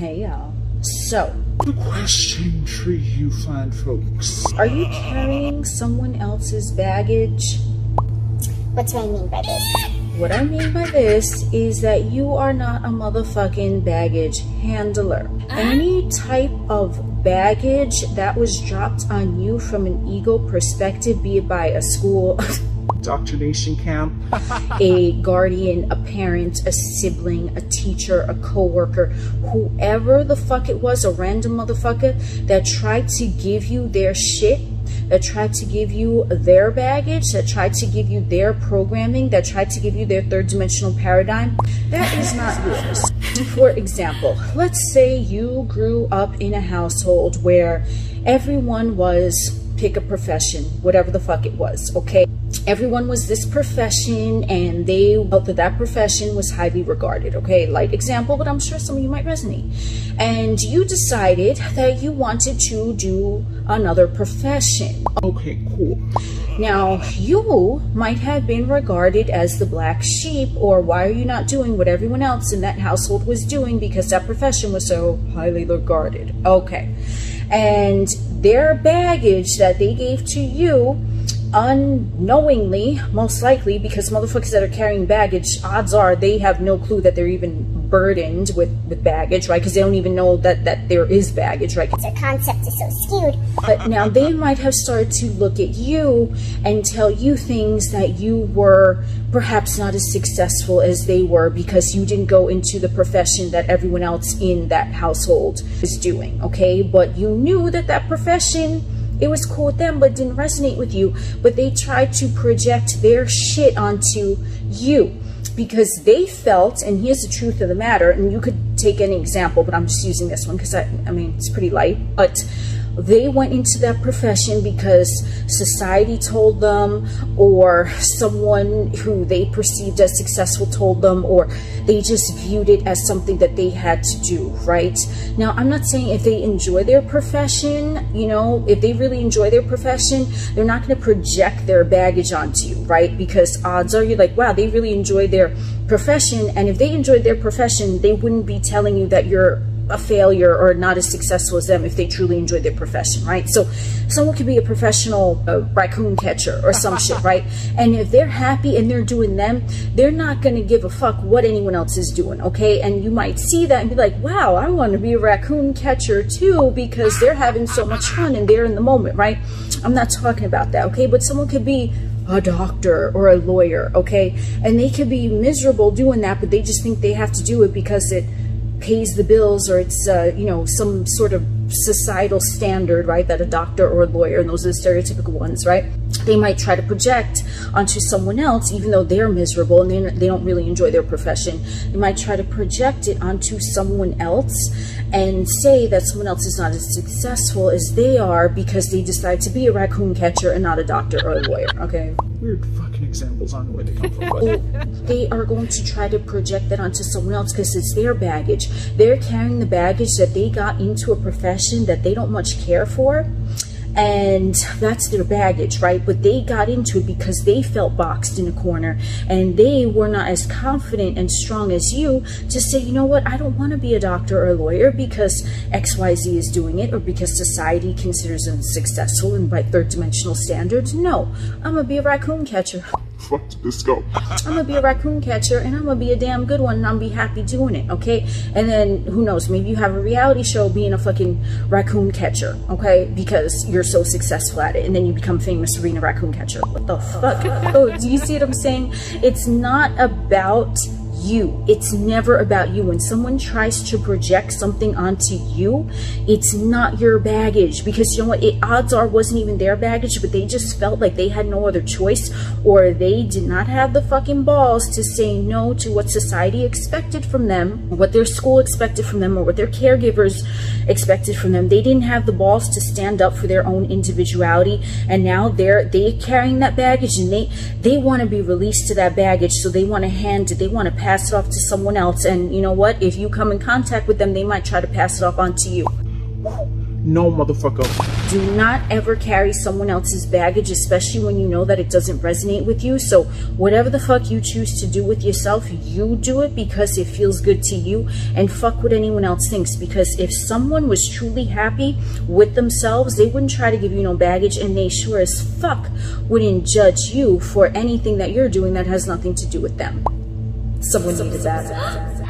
Hey y'all. So, the question tree you find, folks. Are you carrying someone else's baggage? What do I mean by this? What I mean by this is that you are not a motherfucking baggage handler. Any type of baggage that was dropped on you from an ego perspective, be it by a school, indoctrination camp, a guardian, a parent, a sibling, a teacher, a co-worker, whoever the fuck it was, a random motherfucker that tried to give you their shit, that tried to give you their baggage, that tried to give you their programming, that tried to give you their third dimensional paradigm, that is not yours. For example, let's say you grew up in a household where everyone was, pick a profession, whatever the fuck it was, okay? Everyone was this profession and they felt that that profession was highly regarded, okay? Light example, but I'm sure some of you might resonate. And you decided that you wanted to do another profession. Okay, cool. Now, you might have been regarded as the black sheep, or why are you not doing what everyone else in that household was doing because that profession was so highly regarded? Okay. And their baggage that they gave to you, unknowingly, most likely, because motherfuckers that are carrying baggage, odds are they have no clue that they're even burdened with baggage, right? Because they don't even know that there is baggage, right? Their concept is so skewed. But now they might have started to look at you and tell you things that you were perhaps not as successful as they were because you didn't go into the profession that everyone else in that household is doing, okay? But you knew that that profession, it was cool with them, but didn't resonate with you. But they tried to project their shit onto you because they felt, and here's the truth of the matter, and you could take any example, but I'm just using this one because I mean, it's pretty light, but they went into that profession because society told them, or someone who they perceived as successful told them, or they just viewed it as something that they had to do, right? Now, I'm not saying if they enjoy their profession, you know, if they really enjoy their profession, they're not going to project their baggage onto you, right? Because odds are you're like, wow, they really enjoy their profession. And if they enjoyed their profession, they wouldn't be telling you that you're a failure or not as successful as them if they truly enjoy their profession, right? So someone could be a professional raccoon catcher or some shit, right? And if they're happy and they're doing them, they're not going to give a fuck what anyone else is doing, okay? And you might see that and be like, wow, I want to be a raccoon catcher too because they're having so much fun and they're in the moment, right? I'm not talking about that, okay? But someone could be a doctor or a lawyer, okay? And they could be miserable doing that, but they just think they have to do it because it pays the bills, or it's you know, some sort of societal standard, right, that a doctor or a lawyer, and those are the stereotypical ones, right, they might try to project onto someone else, even though they're miserable and they don't really enjoy their profession. They might try to project it onto someone else and say that someone else is not as successful as they are because they decide to be a raccoon catcher and not a doctor or a lawyer, okay? Weird fucking examples on where they come from. But they are going to try to project that onto someone else because it's their baggage. They're carrying the baggage that they got into a profession that they don't much care for, and that's their baggage, right? But they got into it because they felt boxed in a corner and they were not as confident and strong as you to say, you know what, I don't want to be a doctor or a lawyer because XYZ is doing it, or because society considers them successful and by third dimensional standards. No, I'm gonna be a raccoon catcher. fuck did this go? I'm gonna be a raccoon catcher and I'm gonna be a damn good one and I'm gonna be happy doing it, okay? And then who knows, maybe you have a reality show being a fucking raccoon catcher, okay? Because you're so successful at it, and then you become famous for being a raccoon catcher. What the fuck? Oh, do you see what I'm saying? It's not about you. It's never about you. When someone tries to project something onto you, it's not your baggage, because you know what, odds are wasn't even their baggage, but they just felt like they had no other choice, or they did not have the fucking balls to say no to what society expected from them, what their school expected from them, or what their caregivers expected from them. They didn't have the balls to stand up for their own individuality, and now they're carrying that baggage, and they want to be released to that baggage, so they want to hand it, they want to pass it off to someone else. And you know what, if you come in contact with them, they might try to pass it off onto you. No, motherfucker. Do not ever carry someone else's baggage, especially when you know that it doesn't resonate with you. So whatever the fuck you choose to do with yourself, you do it because it feels good to you, and fuck what anyone else thinks. Because if someone was truly happy with themselves, they wouldn't try to give you no baggage, and they sure as fuck wouldn't judge you for anything that you're doing that has nothing to do with them. Someone needed that.